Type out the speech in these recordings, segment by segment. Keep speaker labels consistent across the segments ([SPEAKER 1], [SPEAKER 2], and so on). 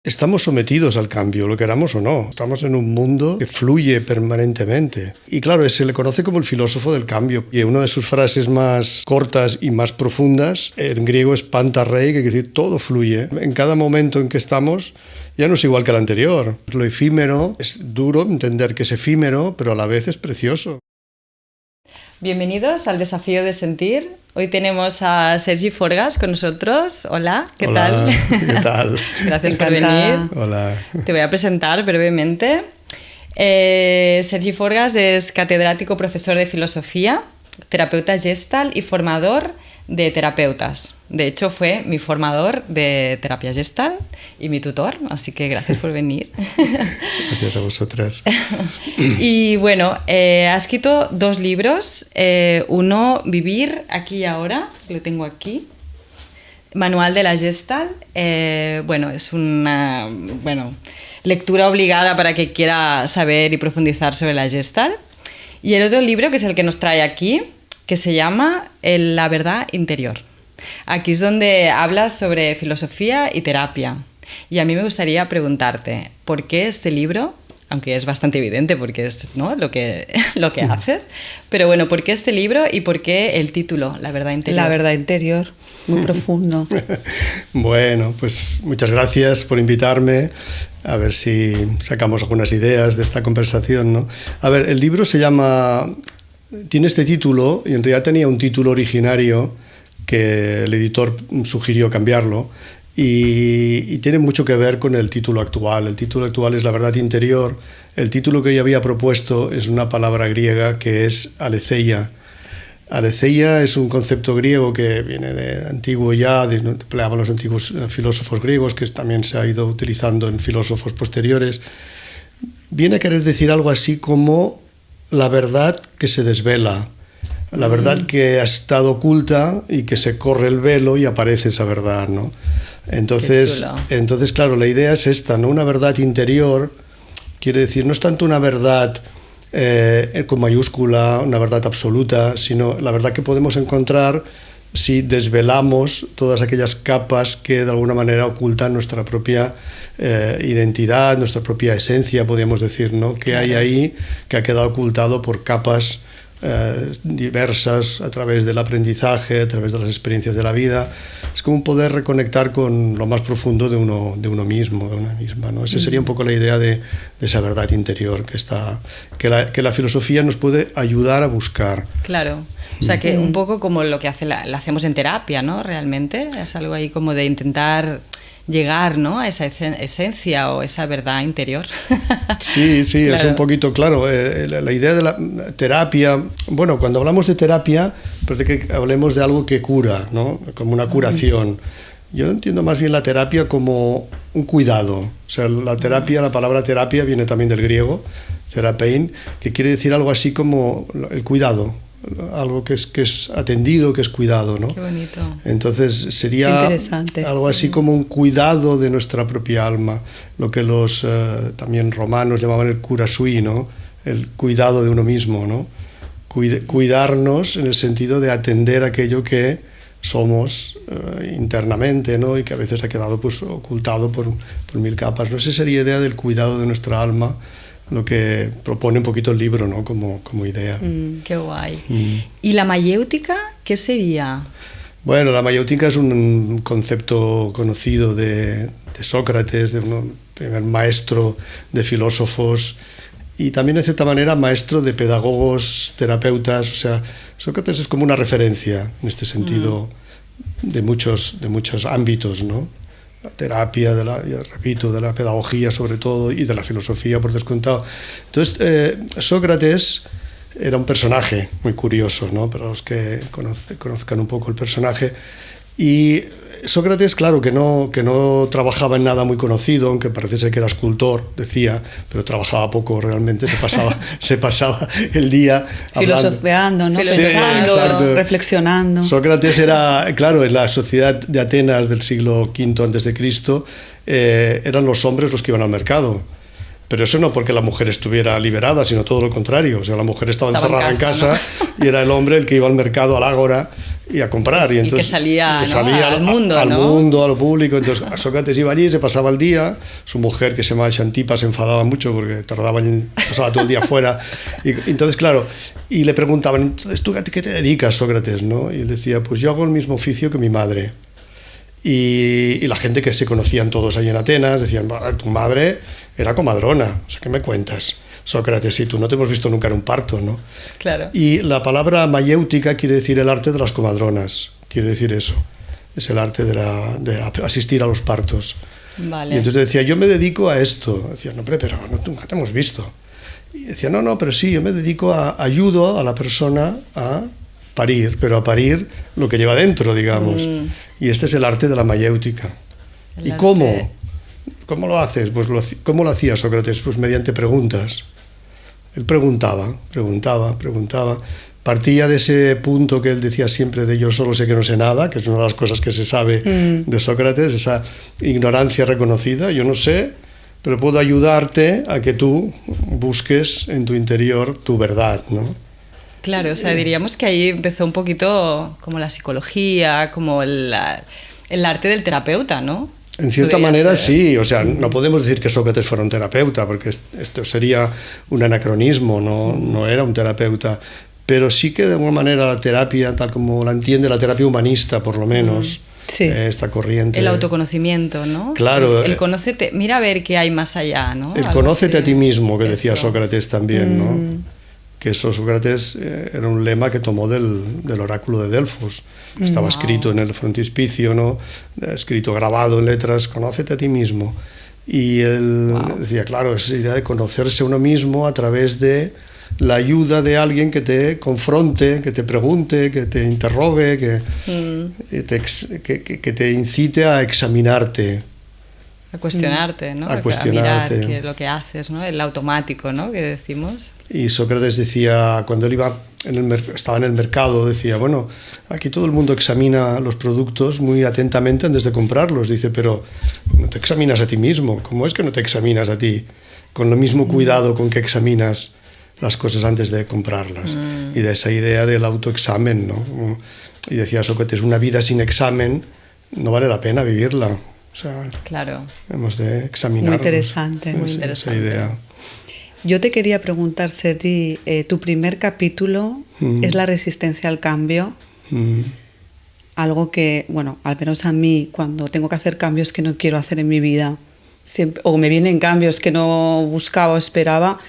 [SPEAKER 1] Estamos sometidos al cambio, lo queramos o no. Estamos en un mundo que fluye permanentemente. Y claro, se le conoce como el filósofo del cambio. Y una de sus frases más cortas y más profundas, en griego es panta rei, que quiere decir todo fluye. En cada momento en que estamos ya no es igual que el anterior. Lo efímero, es duro entender que es efímero, pero a la vez es precioso.
[SPEAKER 2] Bienvenidos al Desafío de Sentir. Hoy tenemos a Sergi Forgas con nosotros. Hola, ¿qué tal?
[SPEAKER 1] ¿Qué tal?
[SPEAKER 2] Gracias por venir.
[SPEAKER 1] Hola.
[SPEAKER 2] Te voy a presentar brevemente. Sergi Forgas es catedrático profesor de filosofía, terapeuta Gestalt y formador de terapeutas. De hecho, fue mi formador de terapia Gestalt y mi tutor, así que gracias por venir.
[SPEAKER 1] Gracias a vosotras.
[SPEAKER 2] Y bueno, ha escrito 2 libros. Uno, Vivir aquí y ahora, lo tengo aquí. Manual de la Gestalt. Es una lectura obligada para quien quiera saber y profundizar sobre la Gestalt. Y el otro libro, que es el que nos trae aquí, que se llama La verdad interior. Aquí es donde hablas sobre filosofía y terapia. Y a mí me gustaría preguntarte, ¿por qué este libro? Aunque es bastante evidente porque es, ¿no?, lo que haces. Pero bueno, ¿por qué este libro y por qué el título, La verdad interior?
[SPEAKER 3] La verdad interior, muy profundo.
[SPEAKER 1] Bueno, pues muchas gracias por invitarme. A ver si sacamos algunas ideas de esta conversación, ¿no? A ver, el libro tiene este título, y en realidad tenía un título originario que el editor sugirió cambiarlo, y tiene mucho que ver con el título actual. El título actual es La verdad interior. El título que yo había propuesto es una palabra griega que es aletheia. Aletheia es un concepto griego que viene de antiguo ya, empleaban los antiguos filósofos griegos, que también se ha ido utilizando en filósofos posteriores. Viene a querer decir algo así como la verdad que se desvela, la verdad que ha estado oculta y que se corre el velo y aparece esa verdad, ¿no? Entonces, claro, la idea es esta, ¿no? Una verdad interior, quiere decir, no es tanto una verdad con mayúscula, una verdad absoluta, sino la verdad que podemos encontrar si desvelamos todas aquellas capas que de alguna manera ocultan nuestra propia identidad, nuestra propia esencia, podríamos decir, ¿no? Que hay ahí que ha quedado ocultado por capas diversas a través del aprendizaje, a través de las experiencias de la vida. Es como poder reconectar con lo más profundo de uno mismo, de una misma, ¿no? Esa sería un poco la idea de esa verdad interior que la filosofía nos puede ayudar a buscar.
[SPEAKER 2] Claro. O sea, que un poco como lo que la hacemos en terapia, ¿no? Realmente es algo ahí como de intentar llegar, ¿no?, a esa esencia o esa verdad interior.
[SPEAKER 1] Sí, claro. Es un poquito, claro, la idea de la terapia, bueno, cuando hablamos de terapia, parece que hablemos de algo que cura, ¿no?, como una curación. Yo entiendo más bien la terapia como un cuidado. O sea, la palabra terapia viene también del griego, therapein, que quiere decir algo así como el cuidado. Algo que es atendido, que es cuidado, ¿no?
[SPEAKER 2] Qué bonito.
[SPEAKER 1] Entonces sería algo así como un cuidado de nuestra propia alma, lo que los también romanos llamaban el cura sui, ¿no? El cuidado de uno mismo, ¿no? Cuidarnos en el sentido de atender aquello que somos internamente, ¿no? Y que a veces ha quedado pues ocultado por 1000 capas, ¿no? Esa sería la idea del cuidado de nuestra alma, lo que propone un poquito el libro, ¿no?, como idea.
[SPEAKER 2] Qué guay. ¿Y la mayéutica qué sería?
[SPEAKER 1] Bueno, la mayéutica es un concepto conocido de Sócrates, de un primer maestro de filósofos y también, de cierta manera, maestro de pedagogos, terapeutas. O sea, Sócrates es como una referencia en este sentido de muchos ámbitos, ¿no? La terapia, repito, de la pedagogía sobre todo, y de la filosofía por descontado. Entonces, Sócrates era un personaje muy curioso, ¿no?, para los que conozcan un poco el personaje. Y Sócrates, claro, que no trabajaba en nada muy conocido, aunque parece ser que era escultor, decía, pero trabajaba poco realmente, se pasaba el día
[SPEAKER 3] filosofeando, ¿no? Pensando, reflexionando.
[SPEAKER 1] Sócrates era, claro, en la sociedad de Atenas del siglo V a.C., eran los hombres los que iban al mercado. Pero eso no porque la mujer estuviera liberada, sino todo lo contrario. O sea, la mujer estaba encerrada en casa, ¿no? Y era el hombre el que iba al mercado, al ágora, y a comprar. Y entonces,
[SPEAKER 2] que salía,
[SPEAKER 1] ¿no? al mundo,
[SPEAKER 2] al
[SPEAKER 1] mundo, a lo público. Entonces Sócrates iba allí, se pasaba el día. Su mujer, que se llamaba Xantipa, se enfadaba mucho porque pasaba todo el día fuera. Y entonces, claro, y le preguntaban, entonces, ¿tú a qué te dedicas, Sócrates? ¿No? Y él decía, pues yo hago el mismo oficio que mi madre. Y la gente que se conocían todos ahí en Atenas decían, tu madre era comadrona, o sea, ¿qué me cuentas? Sócrates, sí, tú no te hemos visto nunca en un parto, ¿no?
[SPEAKER 2] Claro.
[SPEAKER 1] Y la palabra mayéutica quiere decir el arte de las comadronas, quiere decir eso, es el arte de asistir a los partos.
[SPEAKER 2] Vale.
[SPEAKER 1] Y entonces decía, yo me dedico a esto. Decía, no, pero nunca te hemos visto. Y decía, no, pero sí, yo me dedico ayudo a la persona a parir, pero a parir lo que lleva dentro, digamos. Y este es el arte de la mayéutica. ¿Y cómo? ¿Cómo lo haces? Pues ¿cómo lo hacía Sócrates? Pues mediante preguntas. Él preguntaba. Partía de ese punto que él decía siempre de yo solo sé que no sé nada, que es una de las cosas que se sabe de Sócrates, esa ignorancia reconocida. Yo no sé, pero puedo ayudarte a que tú busques en tu interior tu verdad, ¿no?
[SPEAKER 2] Claro, o sea, diríamos que ahí empezó un poquito como la psicología, como el arte del terapeuta, ¿no?
[SPEAKER 1] En cierta manera sí, o sea, no podemos decir que Sócrates fuera un terapeuta, porque esto sería un anacronismo, no era un terapeuta, pero sí que de alguna manera la terapia, tal como la entiende la terapia humanista, por lo menos,
[SPEAKER 3] sí.
[SPEAKER 1] Esta corriente.
[SPEAKER 2] El autoconocimiento, ¿no?
[SPEAKER 1] Claro.
[SPEAKER 2] El conócete, mira a ver qué hay más allá, ¿no?
[SPEAKER 1] El conócete a ti mismo, que decía Sócrates también, ¿no? Que eso Sócrates era un lema que tomó del oráculo de Delfos. Estaba escrito en el frontispicio, ¿no? Escrito, grabado en letras, conócete a ti mismo. Y él decía, claro, esa idea de conocerse a uno mismo a través de la ayuda de alguien que te confronte, que te pregunte, que te interrogue, que te incite a examinarte.
[SPEAKER 2] A cuestionarte, ¿no?
[SPEAKER 1] A cuestionarte.
[SPEAKER 2] A mirar que lo que haces, ¿no? El automático, ¿no? Que decimos.
[SPEAKER 1] Y Sócrates decía, cuando él estaba en el mercado, decía, bueno, aquí todo el mundo examina los productos muy atentamente antes de comprarlos. Dice, pero no te examinas a ti mismo. ¿Cómo es que no te examinas a ti? Con el mismo cuidado con que examinas las cosas antes de comprarlas. Y de esa idea del autoexamen, ¿no? Y decía Sócrates, una vida sin examen no vale la pena vivirla. O sea,
[SPEAKER 2] claro.
[SPEAKER 1] Hemos de examinar.
[SPEAKER 3] Muy interesante.
[SPEAKER 2] Muy interesante.
[SPEAKER 1] Esa idea.
[SPEAKER 3] Yo te quería preguntar, Sergi, tu primer capítulo es la resistencia al cambio. Algo que, bueno, al menos a mí, cuando tengo que hacer cambios que no quiero hacer en mi vida, siempre, o me vienen cambios que no buscaba o esperaba,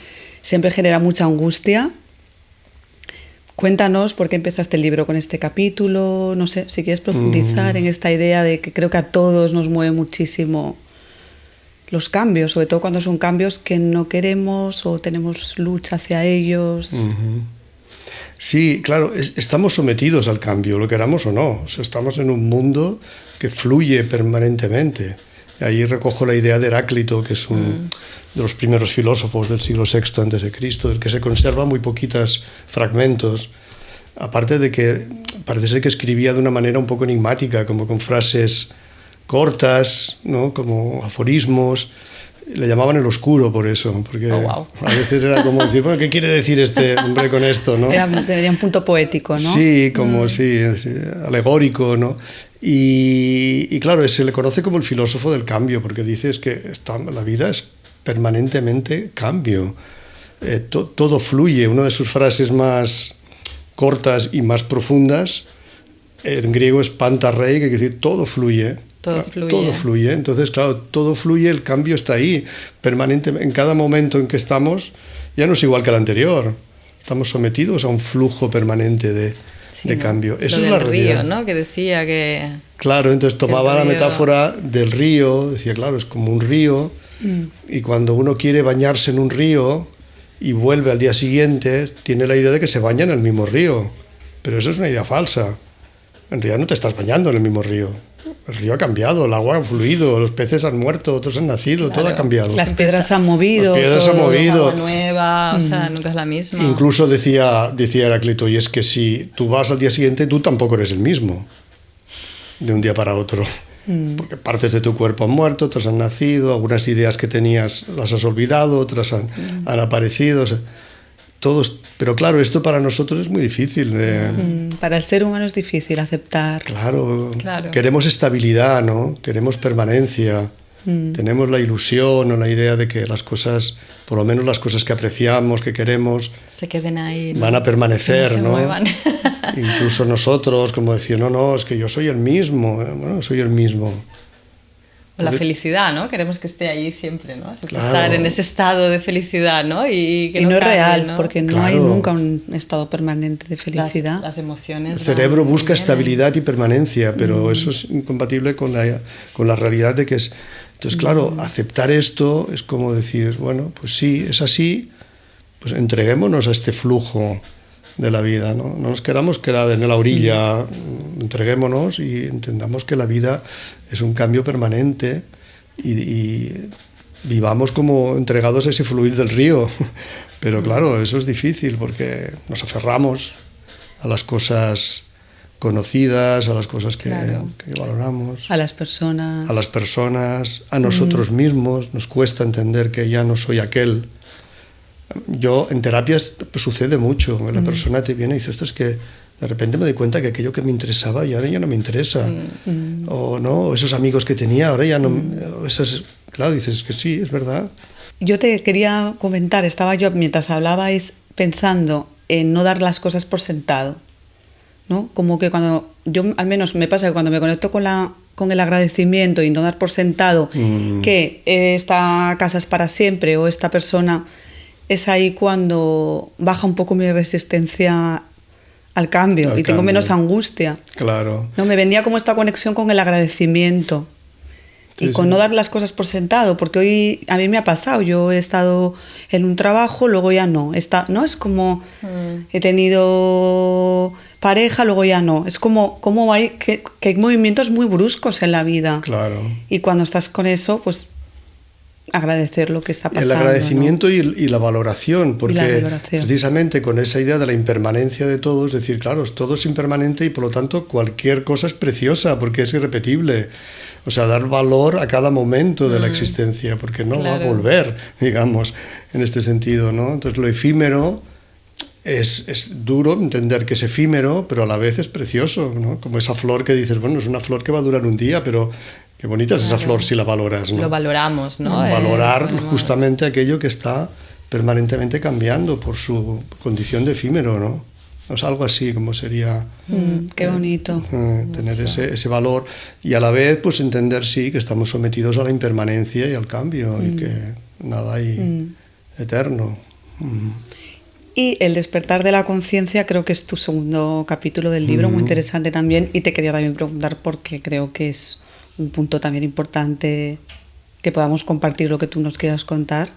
[SPEAKER 3] siempre genera mucha angustia. Cuéntanos por qué empezaste el libro con este capítulo, no sé, si quieres profundizar en esta idea de que creo que a todos nos mueve muchísimo los cambios, sobre todo cuando son cambios que no queremos o tenemos lucha hacia ellos.
[SPEAKER 1] Sí, claro, estamos sometidos al cambio, lo queramos o no. O sea, estamos en un mundo que fluye permanentemente. Y ahí recojo la idea de Heráclito, que es de los primeros filósofos del siglo VI a.C., del que se conservan muy poquitos fragmentos. Aparte de que parece ser que escribía de una manera un poco enigmática, como con frases cortas, ¿no? Como aforismos. Le llamaban el oscuro por eso, porque a veces era como decir, bueno, ¿qué quiere decir este hombre con esto, ¿no?
[SPEAKER 3] Tenía un punto poético, ¿no?
[SPEAKER 1] Sí, como sí, alegórico, ¿no? Y claro, se le conoce como el filósofo del cambio, porque dice es que la vida es permanentemente cambio. Todo fluye. Una de sus frases más cortas y más profundas, en griego es panta rei, que quiere decir todo fluye.
[SPEAKER 2] Todo fluye.
[SPEAKER 1] Todo fluye. Entonces, claro, todo fluye, el cambio está ahí, permanentemente. En cada momento en que estamos, ya no es igual que el anterior. Estamos sometidos a un flujo permanente de cambio. Eso es la realidad.
[SPEAKER 2] Río, ¿no? Que decía que...
[SPEAKER 1] Claro, entonces tomaba la metáfora del río, decía, claro, es como un río, y cuando uno quiere bañarse en un río y vuelve al día siguiente, tiene la idea de que se baña en el mismo río. Pero eso es una idea falsa. En realidad no te estás bañando en el mismo río. El río ha cambiado, el agua ha fluido, los peces han muerto, otros han nacido, todo ha cambiado.
[SPEAKER 3] Las piedras han movido.
[SPEAKER 1] Las piedras han movido.
[SPEAKER 2] Agua nueva, o sea, nunca es la misma.
[SPEAKER 1] Incluso decía Heráclito, y es que si tú vas al día siguiente, tú tampoco eres el mismo, de un día para otro. Porque partes de tu cuerpo han muerto, otras han nacido, algunas ideas que tenías las has olvidado, otras han aparecido. O sea, todos, pero claro, esto para nosotros es muy difícil.
[SPEAKER 3] Para el ser humano es difícil aceptar.
[SPEAKER 1] Claro. Queremos estabilidad, ¿no? Queremos permanencia. Tenemos la ilusión o la idea de que las cosas, por lo menos las cosas que apreciamos, que queremos,
[SPEAKER 2] se queden ahí, ¿no?
[SPEAKER 1] Van a permanecer,
[SPEAKER 2] no se muevan.
[SPEAKER 1] Incluso nosotros, como decir, no, es que yo soy el mismo. Bueno, soy el mismo.
[SPEAKER 2] La felicidad, ¿no? Queremos que esté ahí siempre, ¿no? Estar en ese estado de felicidad, ¿no? Y no
[SPEAKER 3] es real,
[SPEAKER 2] ¿no?
[SPEAKER 3] porque no hay nunca un estado permanente de felicidad.
[SPEAKER 2] Las emociones.
[SPEAKER 1] El cerebro busca estabilidad y permanencia, pero eso es incompatible con la realidad de que es... Entonces, claro, aceptar esto es como decir, bueno, pues sí, es así, pues entreguémonos a este flujo de la vida, ¿no? No nos queramos quedar en la orilla, entreguémonos y entendamos que la vida es un cambio permanente y vivamos como entregados a ese fluir del río. Pero claro, eso es difícil porque nos aferramos a las cosas conocidas, a las cosas que valoramos.
[SPEAKER 3] A las personas.
[SPEAKER 1] A las personas, a nosotros mismos. Nos cuesta entender que ya no soy aquel. Yo, en terapias sucede mucho. La persona te viene y dice, esto es que de repente me doy cuenta que aquello que me interesaba ya no me interesa. O no, esos amigos que tenía ahora ya no... Claro, dices que sí, es verdad.
[SPEAKER 3] Yo te quería comentar, estaba yo, mientras hablabais, pensando en no dar las cosas por sentado, ¿no? Como que cuando... Yo, al menos me pasa que cuando me conecto con el agradecimiento y no dar por sentado que esta casa es para siempre o esta persona... Es ahí cuando baja un poco mi resistencia al cambio y tengo menos angustia.
[SPEAKER 1] Claro.
[SPEAKER 3] No, me venía como esta conexión con el agradecimiento y con no dar las cosas por sentado, porque hoy a mí me ha pasado, yo he estado en un trabajo, luego ya no. ¿No? Es como he tenido pareja, luego ya no. Es como que hay movimientos muy bruscos en la vida.
[SPEAKER 1] Claro.
[SPEAKER 3] Y cuando estás con eso, pues... agradecer lo que está pasando.
[SPEAKER 1] El agradecimiento, ¿no? y la valoración, porque
[SPEAKER 3] valoración.
[SPEAKER 1] Precisamente con esa idea de la impermanencia de todo, es decir, claro, todo es impermanente y por lo tanto cualquier cosa es preciosa porque es irrepetible. O sea, dar valor a cada momento de la existencia, porque no va a volver, digamos, en este sentido, ¿no? Entonces lo efímero es duro entender que es efímero, pero a la vez es precioso, ¿no? Como esa flor que dices, bueno, es una flor que va a durar un día, pero qué bonita es esa flor si la valoras, ¿no?
[SPEAKER 2] Lo valoramos, ¿no?
[SPEAKER 1] Valorar justamente aquello que está permanentemente cambiando por su condición de efímero, ¿no? O sea, algo así como sería...
[SPEAKER 3] qué bonito.
[SPEAKER 1] Tener ese valor y a la vez pues entender, sí, que estamos sometidos a la impermanencia y al cambio y que nada hay eterno.
[SPEAKER 3] Y el despertar de la conciencia creo que es tu segundo capítulo del libro, muy interesante también, y te quería también preguntar porque creo que es un punto también importante que podamos compartir lo que tú nos quieras contar.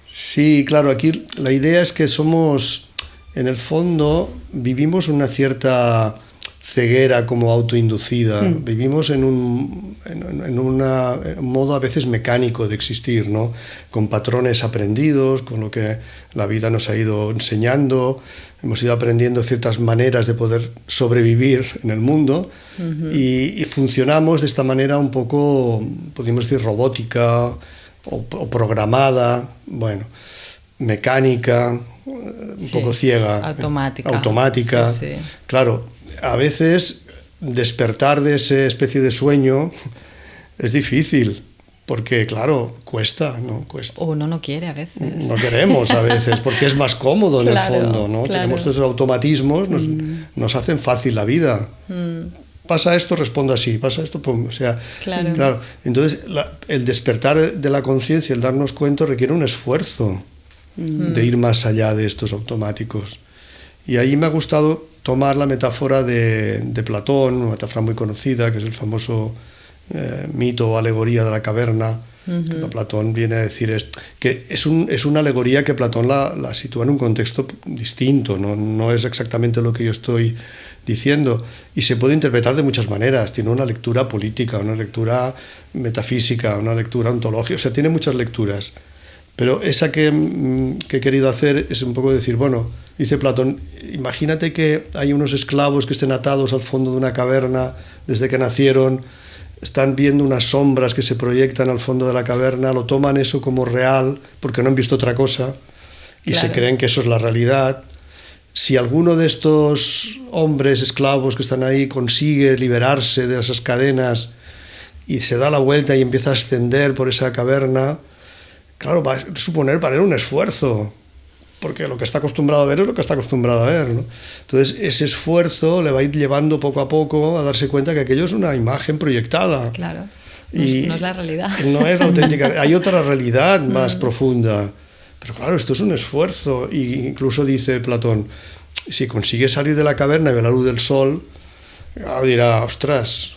[SPEAKER 3] Sí,
[SPEAKER 1] claro, aquí la idea es que somos, en el fondo, vivimos una cierta ceguera como autoinducida, vivimos en un modo a veces mecánico de existir, ¿no? Con patrones aprendidos, con lo que la vida nos ha ido enseñando, hemos ido aprendiendo ciertas maneras de poder sobrevivir en el mundo y funcionamos de esta manera un poco, podríamos decir, robótica o programada, bueno, mecánica, un poco ciega. Automática. Sí. Claro, a veces despertar de esa especie de sueño es difícil, porque claro, cuesta, ¿no? Cuesta.
[SPEAKER 2] O uno no quiere a veces.
[SPEAKER 1] No queremos a veces, porque es más cómodo en el fondo, ¿no? Tenemos estos automatismos, nos hacen fácil la vida. Pasa esto, respondo así, pasa esto, pum. O sea, claro. Entonces, el despertar de la conciencia, el darnos cuenta, requiere un esfuerzo de ir más allá de estos automáticos. Y ahí me ha gustado tomar la metáfora de Platón, una metáfora muy conocida, que es el famoso mito o alegoría de la caverna. Que Platón viene a decir que es una alegoría que Platón la sitúa en un contexto distinto, no es exactamente lo que yo estoy diciendo, y se puede interpretar de muchas maneras. Tiene una lectura política, una lectura metafísica, una lectura ontológica, o sea, tiene muchas lecturas. Pero esa que he querido hacer es un poco decir, bueno, dice Platón, imagínate que hay unos esclavos que estén atados al fondo de una caverna desde que nacieron están viendo unas sombras que se proyectan al fondo de la caverna, lo toman eso como real porque no han visto otra cosa y se creen que eso es la realidad. Si alguno de estos hombres esclavos que están ahí consigue liberarse de esas cadenas y se da la vuelta y empieza a ascender por esa caverna, claro, va a suponer para él un esfuerzo, porque lo que está acostumbrado a ver es lo que está acostumbrado a ver, ¿no? Entonces ese esfuerzo le va a ir llevando poco a poco a darse cuenta que aquello es una imagen proyectada.
[SPEAKER 2] Claro,
[SPEAKER 3] y
[SPEAKER 2] no es la realidad.
[SPEAKER 1] No es la auténtica, hay otra realidad más profunda. Pero claro, esto es un esfuerzo. Y incluso dice Platón, si consigue salir de la caverna y ver la luz del sol, dirá, ostras,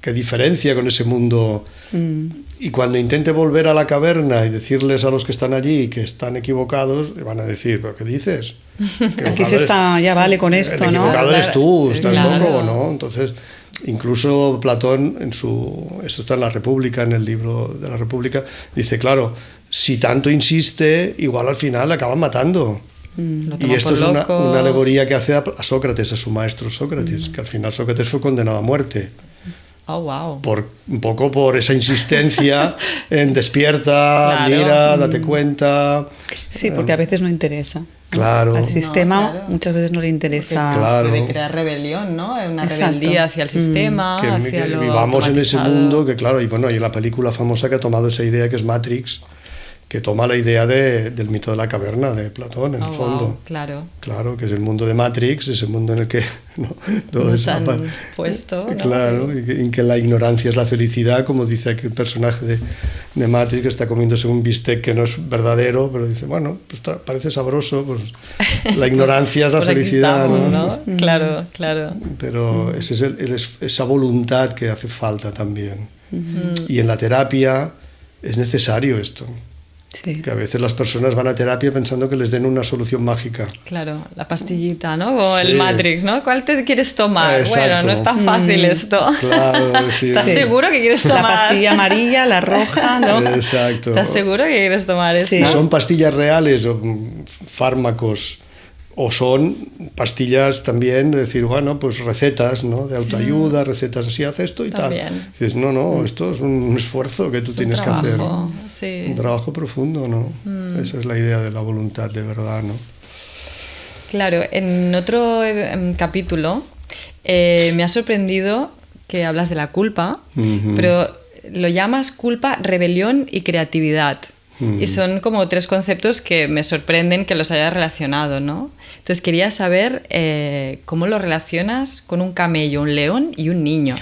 [SPEAKER 1] qué diferencia con ese mundo. Y cuando intente volver a la caverna y decirles a los que están allí que están equivocados, le van a decir, ¿pero qué dices?
[SPEAKER 3] Aquí se está, ya vale con esto,
[SPEAKER 1] el
[SPEAKER 3] ¿no?
[SPEAKER 1] equivocado eres tú, estás
[SPEAKER 2] Claro.
[SPEAKER 1] loco, ¿no? Entonces, incluso Platón, esto está en la República, en el libro de la República, dice, claro, si tanto insiste, igual al final le acaban matando.
[SPEAKER 2] Lo
[SPEAKER 1] Y
[SPEAKER 2] toma
[SPEAKER 1] esto
[SPEAKER 2] por
[SPEAKER 1] es una
[SPEAKER 2] loco.
[SPEAKER 1] alegoría que hace a Sócrates, a su maestro Sócrates, que al final Sócrates fue condenado a muerte.
[SPEAKER 2] Oh, wow.
[SPEAKER 1] Un poco por esa insistencia en despierta,
[SPEAKER 2] Claro.
[SPEAKER 1] mira, date cuenta.
[SPEAKER 3] Sí, porque a veces no interesa, ¿no?
[SPEAKER 1] Claro.
[SPEAKER 3] Al sistema
[SPEAKER 2] No, claro.
[SPEAKER 3] muchas veces no le interesa.
[SPEAKER 1] Claro.
[SPEAKER 2] Puede crear rebelión, ¿no? Una
[SPEAKER 3] Exacto.
[SPEAKER 2] rebeldía hacia el sistema,
[SPEAKER 1] Que
[SPEAKER 2] hacia lo
[SPEAKER 1] vivamos en ese
[SPEAKER 2] automatizado.
[SPEAKER 1] mundo que, claro, y bueno, hay la película famosa que ha tomado esa idea que es Matrix, que toma la idea del mito de la caverna de Platón, en el fondo.
[SPEAKER 2] Wow, claro.
[SPEAKER 1] Claro, que es el mundo de Matrix, es el mundo en el que ¿no? todo
[SPEAKER 2] Nos
[SPEAKER 1] es
[SPEAKER 2] han puesto, ¿no?
[SPEAKER 1] Claro, en que la ignorancia es la felicidad, como dice aquí el personaje de Matrix, que está comiéndose un bistec que no es verdadero, pero dice, bueno, pues parece sabroso, pues la ignorancia es la
[SPEAKER 2] Pues aquí
[SPEAKER 1] felicidad,
[SPEAKER 2] estamos,
[SPEAKER 1] ¿no?
[SPEAKER 2] Claro, claro.
[SPEAKER 1] Pero ese es esa voluntad que hace falta también. Y en la terapia es necesario esto.
[SPEAKER 3] Sí.
[SPEAKER 1] Que a veces las personas van a terapia pensando que les den una solución mágica.
[SPEAKER 2] Claro, la pastillita, ¿no? Como
[SPEAKER 1] Sí.
[SPEAKER 2] el Matrix, ¿no? ¿Cuál te quieres tomar?
[SPEAKER 1] Exacto.
[SPEAKER 2] Bueno, no es tan fácil esto.
[SPEAKER 1] Claro, es decir,
[SPEAKER 2] ¿Estás seguro que quieres tomar?
[SPEAKER 3] La pastilla amarilla, la roja, ¿no?
[SPEAKER 1] Exacto.
[SPEAKER 2] ¿Estás seguro que quieres tomar eso?
[SPEAKER 3] Sí.
[SPEAKER 1] Si son pastillas reales o fármacos, o son pastillas también, de decir, bueno, pues recetas, ¿no? De autoayuda, recetas así, haz esto y
[SPEAKER 2] También.
[SPEAKER 1] tal. Dices, no, esto es un esfuerzo que tú
[SPEAKER 2] Es un
[SPEAKER 1] tienes
[SPEAKER 2] trabajo,
[SPEAKER 1] que hacer.
[SPEAKER 2] sí.
[SPEAKER 1] Un trabajo profundo, ¿no? Esa es la idea de la voluntad, de verdad, ¿no?
[SPEAKER 2] Claro, en otro capítulo me ha sorprendido que hablas de la culpa, pero lo llamas culpa, rebelión y creatividad. Y son como tres conceptos que me sorprenden que los hayas relacionado, ¿no? Entonces quería saber cómo lo relacionas con un camello, un león y un niño.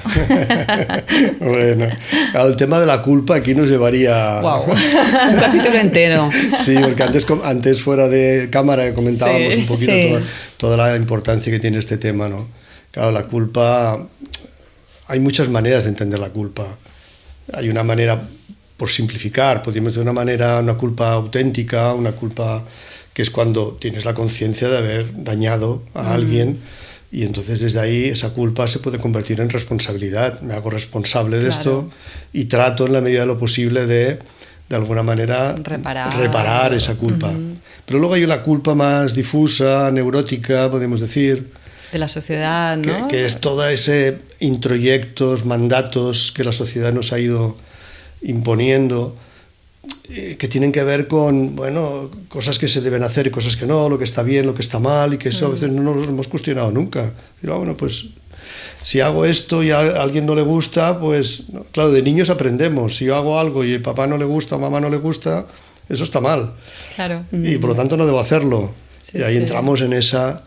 [SPEAKER 1] Bueno, claro, el tema de la culpa aquí nos llevaría...
[SPEAKER 2] Wow.
[SPEAKER 3] Un capítulo entero.
[SPEAKER 1] Sí, porque antes fuera de cámara comentábamos
[SPEAKER 2] Sí,
[SPEAKER 1] un poquito
[SPEAKER 3] sí.
[SPEAKER 1] toda la importancia que tiene este tema, ¿no? Claro, la culpa... Hay muchas maneras de entender la culpa. Hay una manera, por simplificar, podríamos decir una culpa auténtica, una culpa que es cuando tienes la conciencia de haber dañado a alguien y entonces desde ahí esa culpa se puede convertir en responsabilidad. Me hago responsable de
[SPEAKER 2] Claro.
[SPEAKER 1] esto y trato en la medida de lo posible de alguna manera reparar esa culpa. Pero luego hay una culpa más difusa, neurótica, podemos decir,
[SPEAKER 2] De la sociedad, ¿no?
[SPEAKER 1] que es todo ese introyectos, mandatos que la sociedad nos ha ido imponiendo, que tienen que ver con, bueno, cosas que se deben hacer y cosas que no, lo que está bien, lo que está mal, y que eso a veces no nos hemos cuestionado nunca. Digo, bueno, pues si hago esto y a alguien no le gusta, pues, claro, de niños aprendemos. Si yo hago algo y a papá no le gusta o mamá no le gusta, eso está mal.
[SPEAKER 2] Claro.
[SPEAKER 1] Y por lo tanto no debo hacerlo.
[SPEAKER 2] Sí,
[SPEAKER 1] y ahí
[SPEAKER 2] sí.
[SPEAKER 1] entramos en esa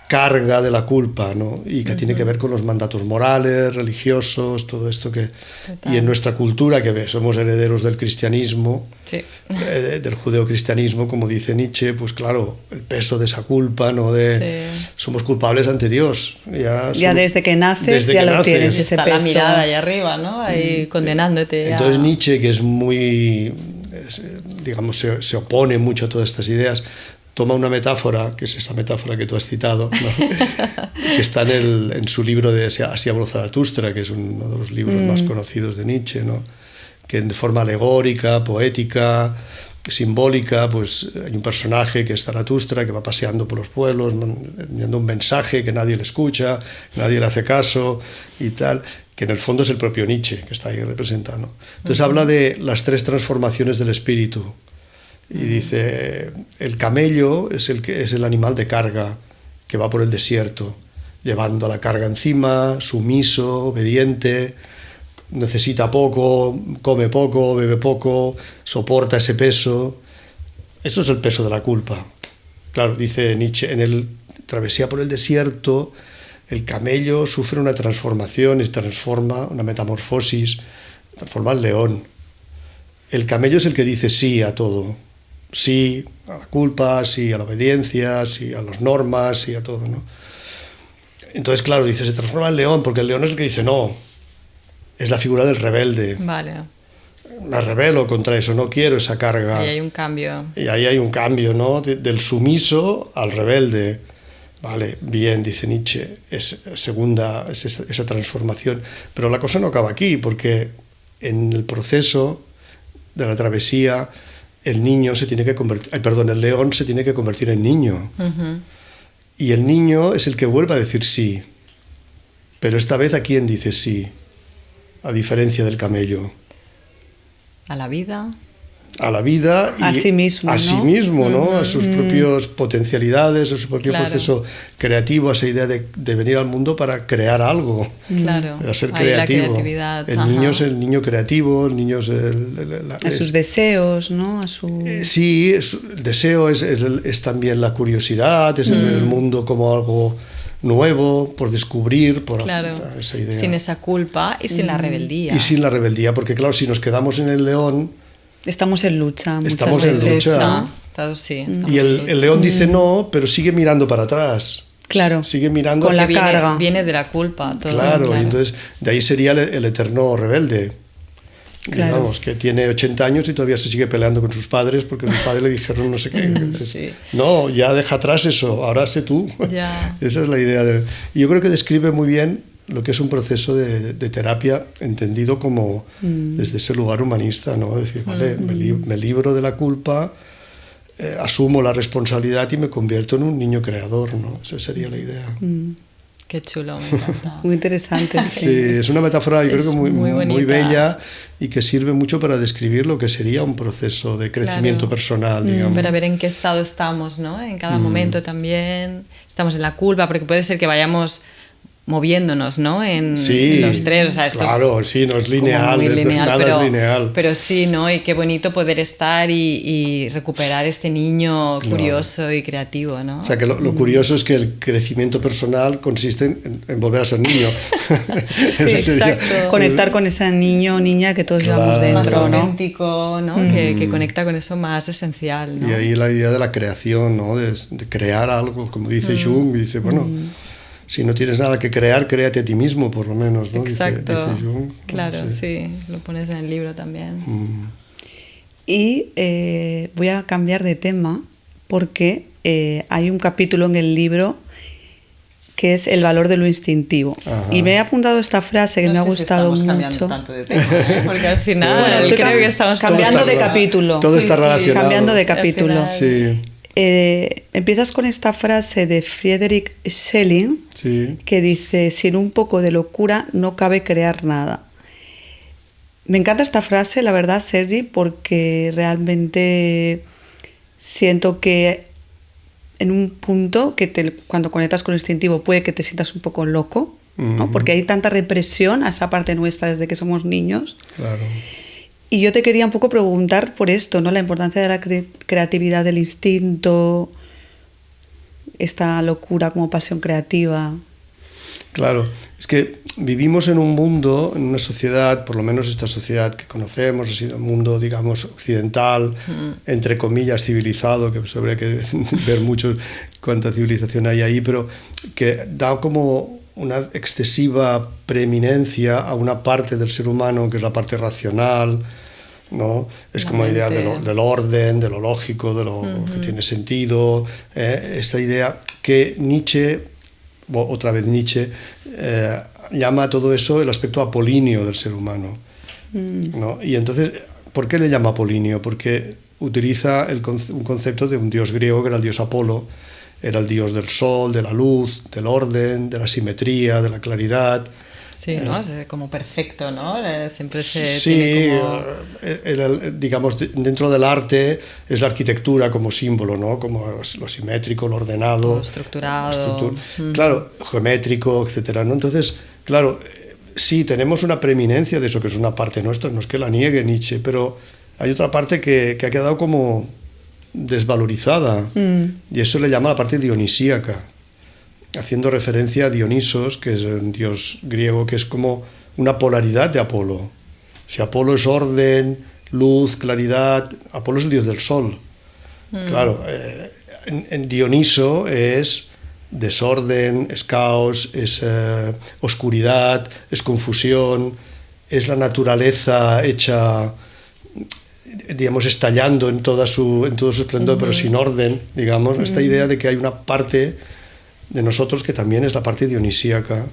[SPEAKER 1] carga de la culpa, ¿no? Y que tiene que ver con los mandatos morales, religiosos, todo esto que...
[SPEAKER 2] Total.
[SPEAKER 1] Y en nuestra cultura, que somos herederos del cristianismo,
[SPEAKER 2] Sí.
[SPEAKER 1] del judeocristianismo, como dice Nietzsche, pues claro, el peso de esa culpa, ¿no?
[SPEAKER 2] Sí.
[SPEAKER 1] Somos culpables ante Dios.
[SPEAKER 3] Ya desde que naces ya lo tienes, ese
[SPEAKER 2] Está la
[SPEAKER 3] peso.
[SPEAKER 2] mirada ahí arriba, ¿no? Ahí condenándote. ya.
[SPEAKER 1] Entonces Nietzsche, que es muy, digamos, se opone mucho a todas estas ideas, toma una metáfora, que es esa metáfora que tú has citado, ¿no? que está en su libro de Así habló Zaratustra, que es uno de los libros más conocidos de Nietzsche, ¿no? Que de forma alegórica, poética, simbólica, pues hay un personaje que es Zaratustra, que va paseando por los pueblos, enviando un mensaje que nadie le escucha, nadie le hace caso y tal. que en el fondo es el propio Nietzsche, que está ahí representado, ¿no? Entonces habla de las 3 transformaciones del espíritu. Y dice, el camello es el animal de carga, que va por el desierto, llevando la carga encima, sumiso, obediente, necesita poco, come poco, bebe poco, soporta ese peso. Eso es el peso de la culpa. Claro, dice Nietzsche, en el travesía por el desierto, el camello sufre una transformación y se transforma, una metamorfosis, transforma en león. El camello es el que dice sí a todo. Sí a la culpa, sí a la obediencia, sí a las normas, sí a todo, ¿no? Entonces, claro, dice, se transforma en león, porque el león es el que dice no. Es la figura del rebelde.
[SPEAKER 2] Vale.
[SPEAKER 1] Me rebelo contra eso, no quiero esa carga.
[SPEAKER 2] Ahí hay un cambio.
[SPEAKER 1] Y ahí hay un cambio, ¿no? Del sumiso al rebelde. Vale, bien, dice Nietzsche, es esa transformación. Pero la cosa no acaba aquí, porque en el proceso de la travesía, el león se tiene que convertir en niño.
[SPEAKER 2] Uh-huh.
[SPEAKER 1] Y el niño es el que vuelve a decir sí. Pero esta vez, ¿a quién dice sí? A diferencia del camello.
[SPEAKER 2] A la vida.
[SPEAKER 1] A la vida y
[SPEAKER 3] a sí mismo,
[SPEAKER 1] a
[SPEAKER 3] ¿no?
[SPEAKER 1] sí mismo, ¿no? A sus propias potencialidades, a su propio proceso creativo, a esa idea de venir al mundo para crear algo,
[SPEAKER 2] claro.
[SPEAKER 1] A ser
[SPEAKER 2] ahí
[SPEAKER 1] creativo.
[SPEAKER 2] La creatividad.
[SPEAKER 1] El niño es el niño creativo, el niño es
[SPEAKER 3] a sus deseos, ¿no? A su...
[SPEAKER 1] Sí, el deseo es también la curiosidad, es el mundo como algo nuevo, por descubrir, por esa idea.
[SPEAKER 2] Sin esa culpa y sin la rebeldía.
[SPEAKER 1] Y sin la rebeldía, porque claro, si nos quedamos en el león...
[SPEAKER 3] Estamos en lucha muchas
[SPEAKER 1] Estamos
[SPEAKER 3] veces.
[SPEAKER 1] en lucha.
[SPEAKER 2] ¿No? Sí,
[SPEAKER 1] Y el león dice no, pero sigue mirando para atrás.
[SPEAKER 3] Claro.
[SPEAKER 1] Sigue mirando
[SPEAKER 3] con la carga.
[SPEAKER 2] Viene de la culpa. Todo,
[SPEAKER 1] claro, y entonces de ahí sería el eterno rebelde.
[SPEAKER 3] Claro.
[SPEAKER 1] Digamos, que tiene 80 años y todavía se sigue peleando con sus padres porque sus padres le dijeron no sé qué. Entonces,
[SPEAKER 2] sí.
[SPEAKER 1] No, ya deja atrás eso, ahora sé tú.
[SPEAKER 2] Ya.
[SPEAKER 1] Esa es la idea. Y yo creo que describe muy bien lo que es un proceso de terapia entendido como desde ese lugar humanista, ¿no? Es decir, vale, me libro de la culpa, asumo la responsabilidad y me convierto en un niño creador, ¿no? Esa sería la idea.
[SPEAKER 2] Qué chulo, me encanta.
[SPEAKER 3] Muy interesante.
[SPEAKER 1] Sí, es una metáfora, yo creo que muy bella y que sirve mucho para describir lo que sería un proceso de crecimiento personal, digamos.
[SPEAKER 2] Para ver en qué estado estamos, ¿no? En cada momento también estamos en la culpa, porque puede ser que vayamos moviéndonos, ¿no? En los 3, o sea, esto
[SPEAKER 1] claro, sí, no es lineal, nada es lineal.
[SPEAKER 2] Pero sí, ¿no? Y qué bonito poder estar y recuperar este niño curioso y creativo, ¿no?
[SPEAKER 1] O sea, que lo curioso es que el crecimiento personal consiste en volver a ser niño.
[SPEAKER 3] Sí, exacto. Conectar con ese niño o niña que todos llevamos dentro,
[SPEAKER 2] más auténtico, ¿no? Que conecta con eso más esencial, ¿no?
[SPEAKER 1] Y ahí la idea de la creación, ¿no? De crear algo, como dice Jung, dice, bueno... Si no tienes nada que crear, créate a ti mismo, por lo menos, ¿no?
[SPEAKER 2] Exacto.
[SPEAKER 1] Dice Jung.
[SPEAKER 2] Claro, sí, lo pones en el libro también.
[SPEAKER 3] Y voy a cambiar de tema porque hay un capítulo en el libro que es el valor de lo instintivo. Ajá. Y me he apuntado esta frase que me ha gustado mucho.
[SPEAKER 2] Cambiando tanto de tema, porque al final creo que estamos
[SPEAKER 3] cambiando de capítulo.
[SPEAKER 1] Todo está relacionado.
[SPEAKER 3] Cambiando de capítulo.
[SPEAKER 1] Sí.
[SPEAKER 3] Empiezas con esta frase de Friedrich Schelling que dice: sin un poco de locura no cabe crear nada. Me encanta esta frase, la verdad, Sergi, porque realmente siento que en un punto que cuando conectas con lo instintivo puede que te sientas un poco loco, ¿no? Porque hay tanta represión a esa parte nuestra desde que somos niños.
[SPEAKER 1] Claro.
[SPEAKER 3] Y yo te quería un poco preguntar por esto, ¿no? La importancia de la creatividad, del instinto, esta locura como pasión creativa.
[SPEAKER 1] Claro, es que vivimos en un mundo, en una sociedad, por lo menos esta sociedad que conocemos, ha sido un mundo, digamos, occidental, entre comillas, civilizado, que pues habría que ver mucho cuánta civilización hay ahí, pero que da como una excesiva preeminencia a una parte del ser humano, que es la parte racional, ¿no? Es como la idea del orden, de lo lógico, de lo que tiene sentido, esta idea que Nietzsche, otra vez Nietzsche, llama a todo eso el aspecto apolíneo del ser humano, ¿no? Y entonces, ¿por qué le llama apolíneo? Porque utiliza un concepto de un dios griego que era el dios Apolo. Era el dios del sol, de la luz, del orden, de la simetría, de la claridad.
[SPEAKER 2] Sí, ¿no? Es como perfecto, ¿no? Siempre se
[SPEAKER 1] Sí,
[SPEAKER 2] tiene como...
[SPEAKER 1] digamos, dentro del arte es la arquitectura como símbolo, ¿no? Como lo simétrico, lo ordenado.
[SPEAKER 2] Lo estructurado.
[SPEAKER 1] Claro, geométrico, etcétera, ¿no? Entonces, claro, sí, tenemos una preeminencia de eso, que es una parte nuestra, no es que la niegue Nietzsche, pero hay otra parte que ha quedado como desvalorizada, y eso le llama la parte dionisíaca, haciendo referencia a Dionisos, que es un dios griego, que es como una polaridad de Apolo. Si Apolo es orden, luz, claridad, Apolo es el dios del sol. Claro, en Dioniso es desorden, es caos, es oscuridad, es confusión, es la naturaleza hecha, digamos, estallando en todo su esplendor, pero sin orden, digamos. Esta idea de que hay una parte de nosotros que también es la parte dionisíaca,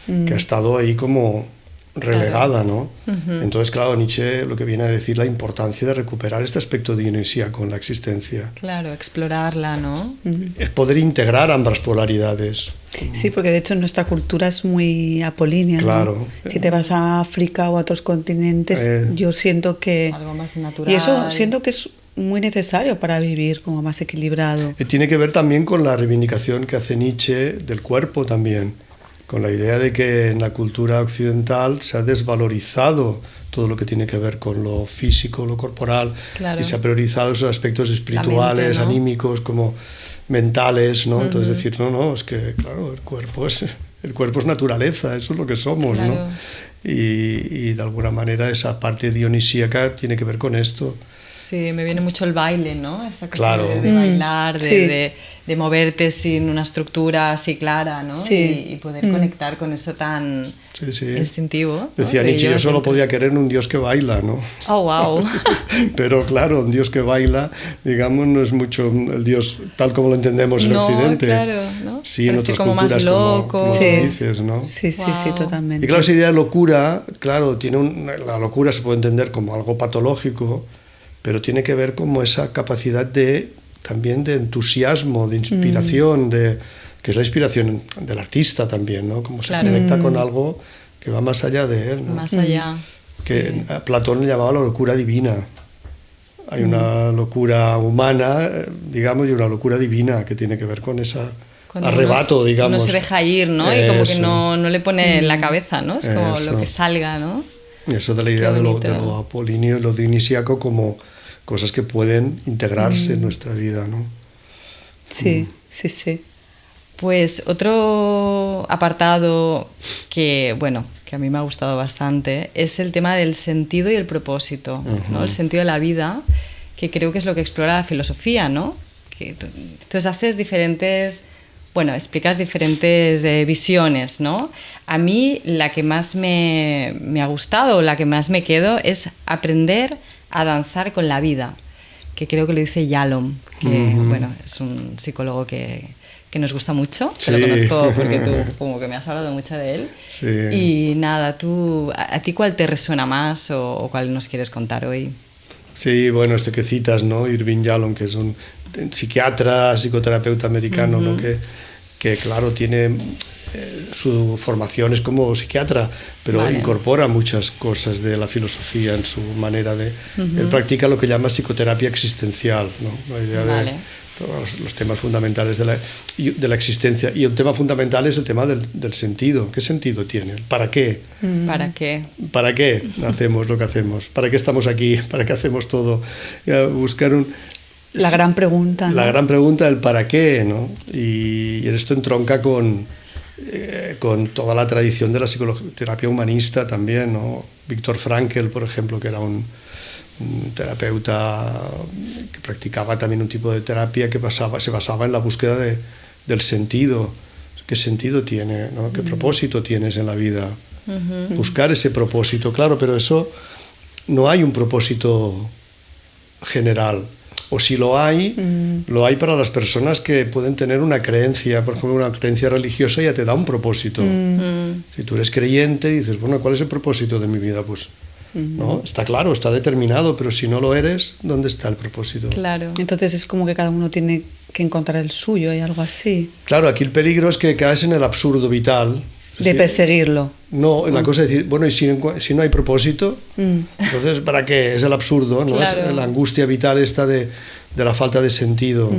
[SPEAKER 1] que ha estado ahí como relegada, ¿no? Entonces, claro, Nietzsche lo que viene a decir la importancia de recuperar este aspecto dionisíaco en la existencia.
[SPEAKER 2] Claro, explorarla, ¿no?
[SPEAKER 1] Es poder integrar ambas polaridades.
[SPEAKER 3] Sí, porque de hecho nuestra cultura es muy apolínea,
[SPEAKER 1] claro,
[SPEAKER 3] ¿no? Si te vas a África o a otros continentes, yo siento que...
[SPEAKER 2] Algo más natural.
[SPEAKER 3] Y eso siento que es muy necesario para vivir como más equilibrado.
[SPEAKER 1] Tiene que ver también con la reivindicación que hace Nietzsche del cuerpo también, con la idea de que en la cultura occidental se ha desvalorizado todo lo que tiene que ver con lo físico, lo corporal,
[SPEAKER 2] claro.
[SPEAKER 1] Y se ha priorizado esos aspectos espirituales, mente, ¿no? Anímicos, como mentales, ¿no? Entonces decir, no, es que, claro, el cuerpo es naturaleza, eso es lo que somos, claro. ¿No? Y de alguna manera esa parte dionisíaca tiene que ver con esto.
[SPEAKER 2] Sí, me viene mucho el baile, ¿no? Esa cosa
[SPEAKER 1] claro.
[SPEAKER 2] de bailar, de moverte sin una estructura así clara, ¿no?
[SPEAKER 3] Sí.
[SPEAKER 2] Y poder conectar con eso tan instintivo, ¿no?
[SPEAKER 1] Decía Nietzsche, yo solo podría querer un Dios que baila, ¿no?
[SPEAKER 2] Oh, wow.
[SPEAKER 1] Pero claro, un Dios que baila, digamos, no es mucho el Dios tal como lo entendemos en Occidente.
[SPEAKER 2] Claro, ¿no?
[SPEAKER 1] Sí, en otras
[SPEAKER 2] como
[SPEAKER 1] culturas
[SPEAKER 2] más loco.
[SPEAKER 1] como dices, ¿no?
[SPEAKER 3] Sí, totalmente.
[SPEAKER 1] Y claro, esa idea de locura, claro, la locura se puede entender como algo patológico, pero tiene que ver como esa capacidad también de entusiasmo, de inspiración, que es la inspiración del artista también, ¿no? Como se conecta con algo que va más allá de él, ¿no?
[SPEAKER 2] Más allá.
[SPEAKER 1] Que Platón le llamaba la locura divina. Hay una locura humana, digamos, y una locura divina que tiene que ver con ese arrebato, digamos.
[SPEAKER 2] Uno se deja ir, ¿no? Y como que no le pone la cabeza, ¿no? Es como lo que salga, ¿no?
[SPEAKER 1] Eso de la idea de lo apolíneo y lo dionisíaco como cosas que pueden integrarse en nuestra vida, ¿no?
[SPEAKER 3] Sí.
[SPEAKER 2] Pues otro apartado que a mí me ha gustado bastante es el tema del sentido y el propósito, ¿no? El sentido de la vida, que creo que es lo que explora la filosofía, ¿no? Que entonces haces explicas diferentes visiones, ¿no? A mí la que más me ha gustado, la que más me quedo, es aprender a danzar con la vida, que creo que lo dice Yalom, que es un psicólogo que nos gusta mucho, que lo conozco porque tú como que me has hablado mucho de él.
[SPEAKER 1] Sí.
[SPEAKER 2] Y nada, ¿a ti cuál te resuena más o cuál nos quieres contar hoy?
[SPEAKER 1] Sí, bueno, esto que citas, ¿no? Irving Yalom, que es un psiquiatra, psicoterapeuta americano, ¿no? Que claro, tiene su formación es como psiquiatra, pero incorpora muchas cosas de la filosofía en su manera de... Él practica lo que llama psicoterapia existencial, ¿no? La idea de todos los temas fundamentales de la existencia. Y un tema fundamental es el tema del sentido. ¿Qué sentido tiene? ¿Para qué?
[SPEAKER 2] ¿Para qué?
[SPEAKER 1] ¿Para qué hacemos lo que hacemos? ¿Para qué estamos aquí? ¿Para qué hacemos todo? Buscar
[SPEAKER 3] la gran pregunta, ¿no?
[SPEAKER 1] La gran pregunta, el para qué, ¿no? Y esto entronca con toda la tradición de la psicoterapia humanista también, ¿no? Viktor Frankl, por ejemplo, que era un terapeuta que practicaba también un tipo de terapia que se basaba en la búsqueda del sentido. ¿Qué sentido tiene, ¿no? ¿Qué propósito tienes en la vida? Buscar ese propósito, claro, pero eso no hay un propósito general. O si lo hay para las personas que pueden tener una creencia, por ejemplo, una creencia religiosa ya te da un propósito. Si tú eres creyente y dices, bueno, ¿cuál es el propósito de mi vida? Pues no, está claro, está determinado, pero si no lo eres, ¿dónde está el propósito?
[SPEAKER 2] Claro.
[SPEAKER 3] Entonces es como que cada uno tiene que encontrar el suyo y algo así.
[SPEAKER 1] Claro, aquí el peligro es que caes en el absurdo vital.
[SPEAKER 3] De perseguirlo.
[SPEAKER 1] No, la cosa es decir, bueno, y si no hay propósito, entonces, ¿para qué? Es el absurdo, ¿no?
[SPEAKER 2] Claro.
[SPEAKER 1] Es la angustia vital esta de la falta de sentido.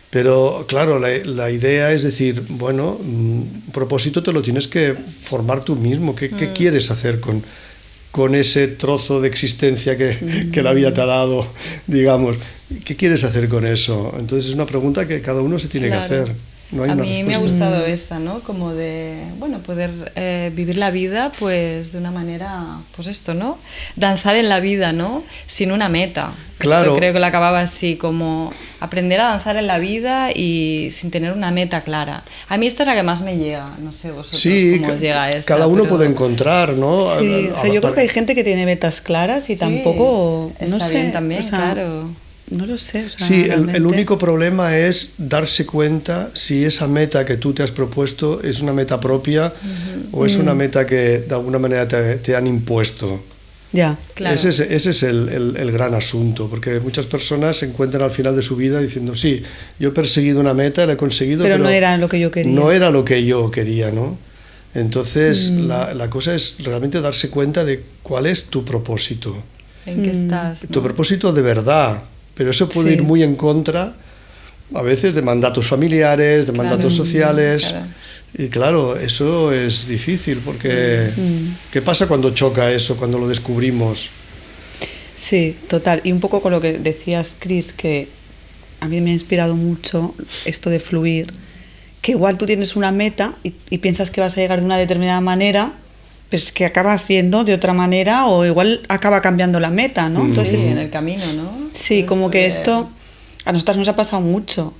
[SPEAKER 1] Pero, claro, la idea es decir, bueno, un propósito te lo tienes que formar tú mismo. ¿Qué quieres hacer con ese trozo de existencia que la vida te ha dado, digamos? ¿Qué quieres hacer con eso? Entonces es una pregunta que cada uno se tiene que hacer. No hay
[SPEAKER 2] a
[SPEAKER 1] una
[SPEAKER 2] mí me ha
[SPEAKER 1] respuesta.
[SPEAKER 2] gustado esta, ¿no? Como de, bueno, poder vivir la vida, pues, de una manera, pues esto, ¿no? Danzar en la vida, ¿no? Sin una meta.
[SPEAKER 1] Claro.
[SPEAKER 2] Esto creo que lo acababa así, como aprender a danzar en la vida y sin tener una meta clara. A mí esta es la que más me llega, no sé vosotros cómo os llega esa.
[SPEAKER 1] Cada uno
[SPEAKER 2] pero...
[SPEAKER 1] puede encontrar, ¿no?
[SPEAKER 3] Sí, o sea, yo creo que hay gente que tiene metas claras y tampoco, no
[SPEAKER 2] está
[SPEAKER 3] sé,
[SPEAKER 2] bien también,
[SPEAKER 3] o sea,
[SPEAKER 2] claro.
[SPEAKER 3] No lo sé. O sea,
[SPEAKER 1] Sí,
[SPEAKER 3] realmente...
[SPEAKER 1] el único problema es darse cuenta si esa meta que tú te has propuesto es una meta propia o es una meta que de alguna manera te han impuesto.
[SPEAKER 3] Ya.
[SPEAKER 2] Claro.
[SPEAKER 1] Ese es el gran asunto, porque muchas personas se encuentran al final de su vida diciendo, sí, yo he perseguido una meta, la he conseguido,
[SPEAKER 3] pero no era lo que yo quería.
[SPEAKER 1] No era lo que yo quería, ¿no? Entonces, la cosa es realmente darse cuenta de cuál es tu propósito.
[SPEAKER 2] ¿En qué estás?
[SPEAKER 1] Tu
[SPEAKER 2] ¿no?
[SPEAKER 1] propósito de verdad. Pero eso puede
[SPEAKER 3] Sí.
[SPEAKER 1] ir muy en contra, a veces, de mandatos familiares, de mandatos sociales.
[SPEAKER 2] Claro.
[SPEAKER 1] Y claro, eso es difícil, porque ¿qué pasa cuando choca eso, cuando lo descubrimos?
[SPEAKER 3] Sí, total. Y un poco con lo que decías, Chris, que a mí me ha inspirado mucho esto de fluir, que igual tú tienes una meta y piensas que vas a llegar de una determinada manera, pero es que acaba siendo de otra manera o igual acaba cambiando la meta, ¿no? Entonces,
[SPEAKER 2] Sí, en el camino, ¿no?
[SPEAKER 3] sí, como que esto a nosotras nos ha pasado mucho,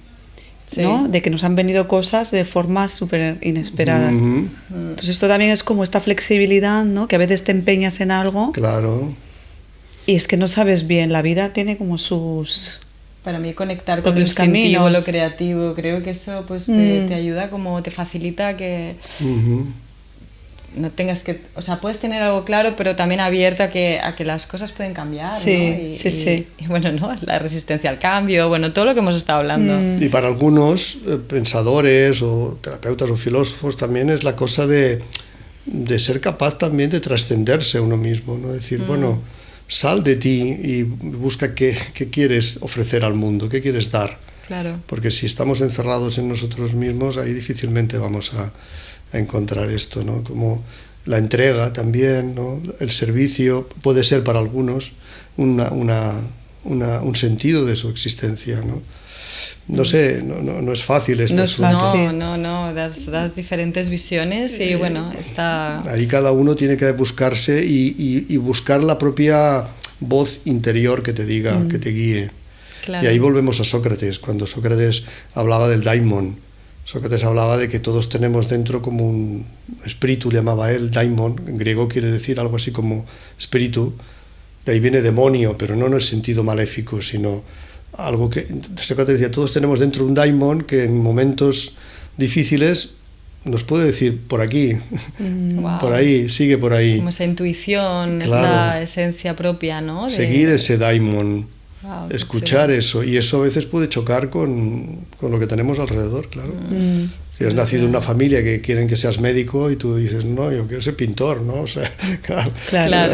[SPEAKER 3] ¿no? De que nos han venido cosas de formas súper inesperadas. Entonces esto también es como esta flexibilidad, ¿no? Que a veces te empeñas en algo
[SPEAKER 1] Claro.
[SPEAKER 3] y es que no sabes bien, la vida tiene como sus...
[SPEAKER 2] Para mí conectar con lo
[SPEAKER 3] propios
[SPEAKER 2] instintivo,
[SPEAKER 3] caminos.
[SPEAKER 2] lo creativo, creo que eso pues te ayuda, como te facilita que no tengas que, o sea, puedes tener algo claro, pero también abierto a que las cosas pueden cambiar,
[SPEAKER 3] Sí,
[SPEAKER 2] ¿no?
[SPEAKER 3] sí.
[SPEAKER 2] Y bueno, ¿no? La resistencia al cambio, bueno, todo lo que hemos estado hablando.
[SPEAKER 1] Y para algunos pensadores o terapeutas o filósofos también es la cosa de ser capaz también de trascenderse a uno mismo, ¿no? Decir, bueno, sal de ti y busca qué quieres ofrecer al mundo, qué quieres dar.
[SPEAKER 2] Claro.
[SPEAKER 1] Porque si estamos encerrados en nosotros mismos, ahí difícilmente vamos a encontrar esto, ¿no? Como la entrega también, ¿no? El servicio puede ser para algunos un sentido de su existencia, ¿no? No sé, no es fácil esto.
[SPEAKER 3] No es fácil.
[SPEAKER 2] No, das diferentes visiones y bueno, está...
[SPEAKER 1] Ahí cada uno tiene que buscarse y buscar la propia voz interior que te diga, que te guíe.
[SPEAKER 2] Claro.
[SPEAKER 1] Y ahí volvemos a Sócrates, cuando Sócrates hablaba del daimon. Sócrates hablaba de que todos tenemos dentro como un espíritu, le llamaba él, daimon, en griego quiere decir algo así como espíritu, de ahí viene demonio, pero no en el sentido maléfico, sino algo que... Sócrates decía, todos tenemos dentro un daimon que en momentos difíciles nos puede decir, por aquí,
[SPEAKER 2] Wow.
[SPEAKER 1] por ahí, sigue por ahí.
[SPEAKER 2] Como esa intuición,
[SPEAKER 1] Claro.
[SPEAKER 2] esa esencia propia, ¿no? De...
[SPEAKER 1] Seguir ese daimon.
[SPEAKER 2] Wow, qué
[SPEAKER 1] Escuchar
[SPEAKER 2] chulo.
[SPEAKER 1] eso, y eso a veces puede chocar con lo que tenemos alrededor, claro. Si has nacido en una familia que quieren que seas médico y tú dices, no, yo quiero ser pintor, ¿no? O sea, claro,
[SPEAKER 3] Claro.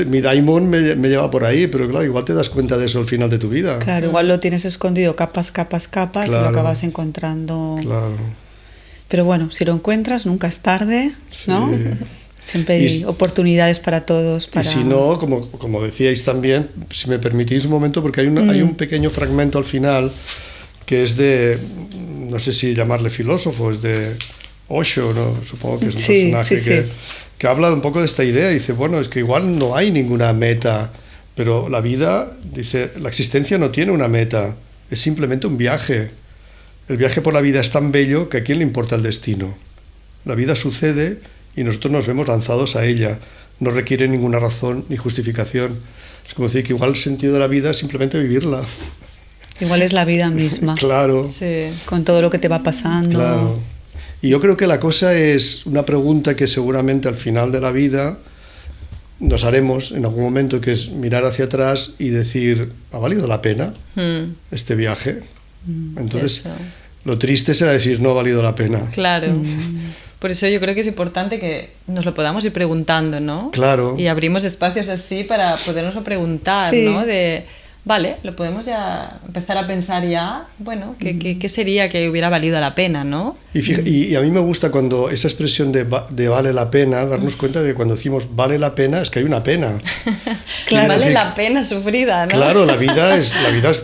[SPEAKER 1] mi daimon me lleva por ahí, pero claro, igual te das cuenta de eso al final de tu vida.
[SPEAKER 3] Claro, igual lo tienes escondido capas, capas, capas y
[SPEAKER 1] Claro.
[SPEAKER 3] lo acabas encontrando.
[SPEAKER 1] Claro.
[SPEAKER 3] Pero bueno, si lo encuentras, nunca es tarde, ¿no?
[SPEAKER 1] Sí.
[SPEAKER 3] Siempre hay oportunidades para todos. Para...
[SPEAKER 1] Y si no, como decíais también, si me permitís un momento, porque hay un pequeño fragmento al final que es de, no sé si llamarle filósofo, es de Osho, ¿no? Supongo que es un personaje que habla un poco de esta idea. Dice, bueno, es que igual no hay ninguna meta, pero la vida, dice, la existencia no tiene una meta, es simplemente un viaje. El viaje por la vida es tan bello que a quién le importa el destino. La vida sucede y nosotros nos vemos lanzados a ella. No requiere ninguna razón ni justificación. Es como decir que igual el sentido de la vida es simplemente vivirla.
[SPEAKER 3] Igual es la vida misma.
[SPEAKER 1] Claro.
[SPEAKER 2] Sí.
[SPEAKER 3] Con todo lo que te va pasando.
[SPEAKER 1] Claro. Y yo creo que la cosa es una pregunta que seguramente al final de la vida nos haremos en algún momento, que es mirar hacia atrás y decir, ¿ha valido la pena este viaje? Entonces,
[SPEAKER 2] Eso.
[SPEAKER 1] lo triste será decir, no ha valido la pena.
[SPEAKER 2] Claro. Por eso yo creo que es importante que nos lo podamos ir preguntando, ¿no?
[SPEAKER 1] Claro.
[SPEAKER 2] Y abrimos espacios así para podernoslo preguntar,
[SPEAKER 3] Sí.
[SPEAKER 2] ¿no? Vale, lo podemos ya empezar a pensar ya, bueno, ¿qué sería que hubiera valido la pena, ¿no?
[SPEAKER 1] Y a mí me gusta cuando esa expresión de vale la pena, darnos cuenta de que cuando decimos vale la pena, es que hay una pena.
[SPEAKER 2] Claro, vale
[SPEAKER 1] decir,
[SPEAKER 2] la pena sufrida, ¿no?
[SPEAKER 1] Claro, la vida es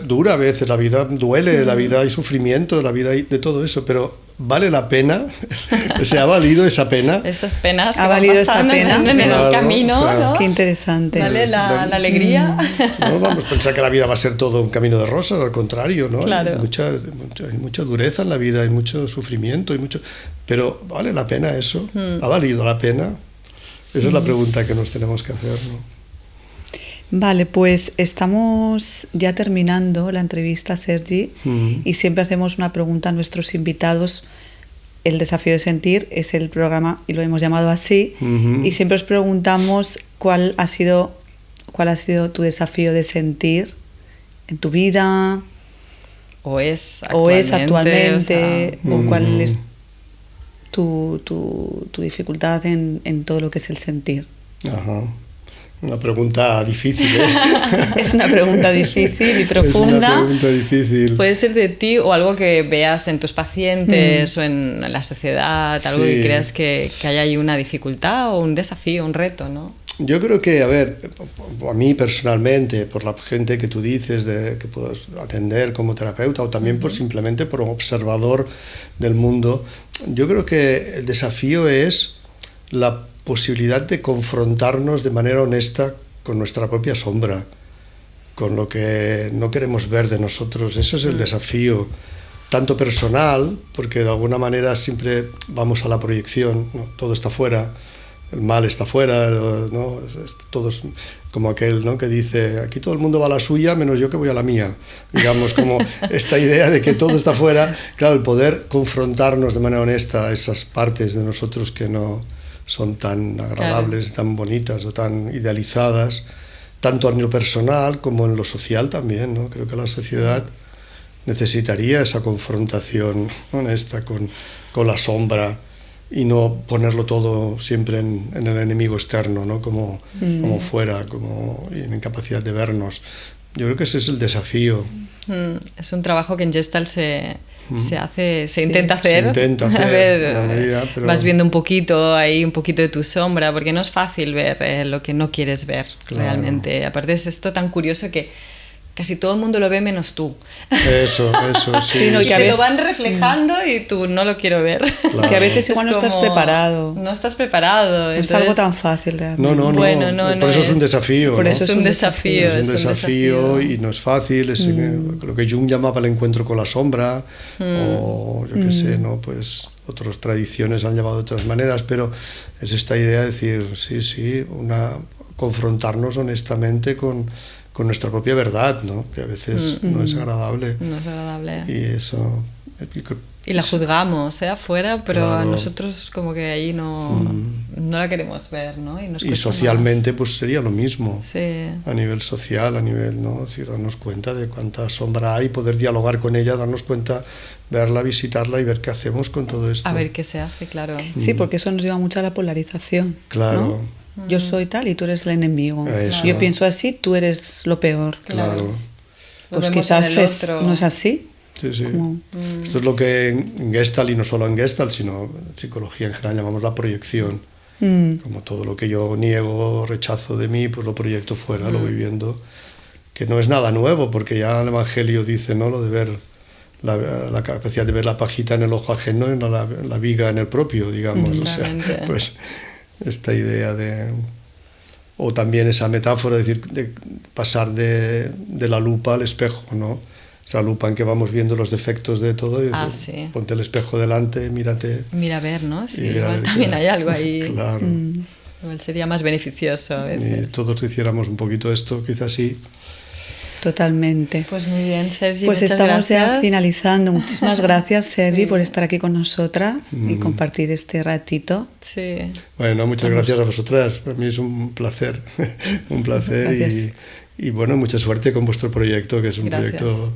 [SPEAKER 1] dura a veces, la vida duele, la vida hay sufrimiento, la vida hay de todo eso, pero vale la pena, se ha valido esa pena.
[SPEAKER 2] Esas penas que
[SPEAKER 3] Ha
[SPEAKER 2] van
[SPEAKER 3] valido esa
[SPEAKER 2] pasando
[SPEAKER 3] pena.
[SPEAKER 2] en el
[SPEAKER 1] Claro,
[SPEAKER 2] camino,
[SPEAKER 1] o sea,
[SPEAKER 2] ¿no?
[SPEAKER 3] Qué interesante.
[SPEAKER 2] Vale la alegría.
[SPEAKER 1] No vamos a pensar que la vida va a ser todo un camino de rosas, al contrario, ¿no?
[SPEAKER 2] Claro.
[SPEAKER 1] Hay mucha dureza en la vida, hay mucho sufrimiento, pero ¿vale la pena eso? ¿Ha valido la pena? Esa es la pregunta que nos tenemos que hacer, ¿no?
[SPEAKER 3] Vale, pues estamos ya terminando la entrevista, Sergi, y siempre hacemos una pregunta a nuestros invitados. El desafío de sentir es el programa y lo hemos llamado así, y siempre os preguntamos cuál ha sido tu desafío de sentir en tu vida,
[SPEAKER 2] O es
[SPEAKER 3] actualmente,
[SPEAKER 2] o sea,
[SPEAKER 3] o cuál es tu dificultad en todo lo que es el sentir.
[SPEAKER 1] Ajá. Una pregunta difícil, ¿eh?
[SPEAKER 3] Es una pregunta difícil y profunda.
[SPEAKER 1] Es una pregunta difícil.
[SPEAKER 2] puede ser de ti o algo que veas en tus pacientes o en la sociedad, algo que
[SPEAKER 1] Sí.
[SPEAKER 2] creas que haya ahí una dificultad o un desafío, un reto, ¿no?
[SPEAKER 1] Yo creo que, a ver, a mí personalmente, por la gente que tú dices que puedes atender como terapeuta o también simplemente por un observador del mundo, yo creo que el desafío es la posibilidad de confrontarnos de manera honesta con nuestra propia sombra, con lo que no queremos ver de nosotros. Ese es el desafío, tanto personal, porque de alguna manera siempre vamos a la proyección, ¿no? Todo está fuera. El mal está fuera, ¿no? Todos como aquel, ¿no? Que dice, aquí todo el mundo va a la suya, menos yo que voy a la mía. Digamos, como esta idea de que todo está fuera. Claro, el poder confrontarnos de manera honesta a esas partes de nosotros que no son tan agradables,
[SPEAKER 2] Claro.
[SPEAKER 1] tan bonitas o tan idealizadas, tanto a nivel personal como en lo social también, ¿no? Creo que la sociedad necesitaría esa confrontación honesta con la sombra, y no ponerlo todo siempre en el enemigo externo, ¿no? Como fuera, como en incapacidad de vernos. Yo creo que ese es el desafío.
[SPEAKER 2] Es un trabajo que en Gestalt se hace, se
[SPEAKER 3] Sí,
[SPEAKER 2] intenta hacer.
[SPEAKER 1] se intenta hacer,
[SPEAKER 2] A ver,
[SPEAKER 1] en una medida, pero-
[SPEAKER 2] vas viendo un poquito de tu sombra, porque no es fácil ver lo que no quieres ver,
[SPEAKER 1] Claro.
[SPEAKER 2] realmente. Aparte es esto tan curioso que casi todo el mundo lo ve menos tú.
[SPEAKER 1] Eso, sí.
[SPEAKER 3] Sí, no,
[SPEAKER 2] Y
[SPEAKER 3] que a
[SPEAKER 2] te
[SPEAKER 3] veces-
[SPEAKER 2] lo van reflejando y tú no lo quiero ver.
[SPEAKER 1] Claro.
[SPEAKER 3] Que a veces
[SPEAKER 2] Es
[SPEAKER 3] igual no estás
[SPEAKER 2] como,
[SPEAKER 3] preparado.
[SPEAKER 2] No estás preparado.
[SPEAKER 3] No es algo tan fácil realmente.
[SPEAKER 1] No.
[SPEAKER 2] Bueno, no,
[SPEAKER 1] por eso es un desafío.
[SPEAKER 3] Por
[SPEAKER 1] ¿no?
[SPEAKER 3] eso
[SPEAKER 2] es un desafío.
[SPEAKER 1] Es un desafío y no es fácil. Es lo que Jung llamaba el encuentro con la sombra, o yo qué sé, ¿no? Pues otras tradiciones han llamado de otras maneras, pero es esta idea de decir, sí, confrontarnos honestamente con nuestra propia verdad, ¿no? Que a veces no es agradable.
[SPEAKER 2] No es agradable.
[SPEAKER 1] Y eso...
[SPEAKER 2] Y la juzgamos, afuera, pero a
[SPEAKER 1] Claro.
[SPEAKER 2] nosotros como que ahí no la queremos ver, ¿no? Y, nos
[SPEAKER 1] Y
[SPEAKER 2] cuesta
[SPEAKER 1] socialmente pues sería lo mismo.
[SPEAKER 2] más. Sí.
[SPEAKER 1] A nivel social, a nivel, ¿no? Es decir, darnos cuenta de cuánta sombra hay, poder dialogar con ella, darnos cuenta, verla, visitarla y ver qué hacemos con todo esto.
[SPEAKER 2] A ver qué se hace, claro.
[SPEAKER 3] Sí, porque eso nos lleva mucho a la polarización.
[SPEAKER 1] Claro.
[SPEAKER 3] ¿no? Yo soy tal y tú eres el enemigo.
[SPEAKER 1] Eso.
[SPEAKER 3] Yo pienso así, tú eres lo peor.
[SPEAKER 1] Claro.
[SPEAKER 2] Lo
[SPEAKER 3] Pues
[SPEAKER 2] vemos
[SPEAKER 3] quizás
[SPEAKER 2] en el otro.
[SPEAKER 3] no es así.
[SPEAKER 1] Sí.
[SPEAKER 3] Como-
[SPEAKER 1] Esto es lo que en Gestalt, y no solo en Gestalt, sino en psicología en general, llamamos la proyección. Como todo lo que yo niego, rechazo de mí, pues lo proyecto fuera, lo voy viendo. Que no es nada nuevo, porque ya el Evangelio dice, ¿no? Lo de ver la capacidad de ver la pajita en el ojo ajeno y no la viga en el propio, digamos. O sea,
[SPEAKER 2] Totalmente.
[SPEAKER 1] pues esta idea de... O también esa metáfora de pasar de la lupa al espejo, ¿no? Esa lupa en que vamos viendo los defectos de todo y
[SPEAKER 2] Sí.
[SPEAKER 1] ponte el espejo delante, mírate.
[SPEAKER 2] Mira a ver, ¿no? Sí,
[SPEAKER 1] y mira a
[SPEAKER 2] igual
[SPEAKER 1] ver
[SPEAKER 2] también
[SPEAKER 1] qué-
[SPEAKER 2] hay algo ahí.
[SPEAKER 1] Claro.
[SPEAKER 2] Igual sería más beneficioso a
[SPEAKER 1] Y
[SPEAKER 2] veces.
[SPEAKER 1] todos hiciéramos un poquito esto, quizás sí.
[SPEAKER 3] Totalmente.
[SPEAKER 2] Pues muy bien, Sergi,
[SPEAKER 3] Pues
[SPEAKER 2] muchas
[SPEAKER 3] estamos ya
[SPEAKER 2] gracias.
[SPEAKER 3] finalizando. Muchísimas gracias, Sergi,
[SPEAKER 2] Sí.
[SPEAKER 3] por estar aquí con nosotras y compartir este ratito.
[SPEAKER 2] Sí.
[SPEAKER 1] Bueno, muchas gracias a vosotras. Para mí es un placer. Un placer
[SPEAKER 3] Gracias.
[SPEAKER 1] y bueno, mucha suerte con vuestro proyecto, que es un
[SPEAKER 2] Gracias.
[SPEAKER 1] proyecto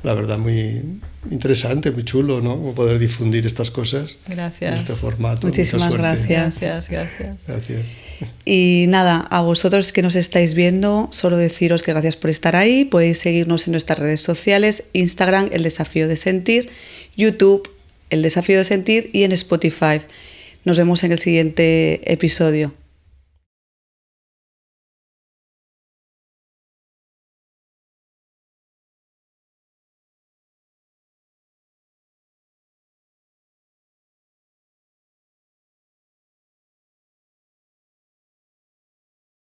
[SPEAKER 1] la verdad, muy interesante, muy chulo, ¿no? Como poder difundir estas cosas.
[SPEAKER 2] Gracias.
[SPEAKER 1] En este formato.
[SPEAKER 3] Muchísimas gracias.
[SPEAKER 1] Gracias.
[SPEAKER 3] Y nada, a vosotros que nos estáis viendo, solo deciros que gracias por estar ahí. Podéis seguirnos en nuestras redes sociales, Instagram, El Desafío de Sentir, YouTube, El Desafío de Sentir y en Spotify. Nos vemos en el siguiente episodio.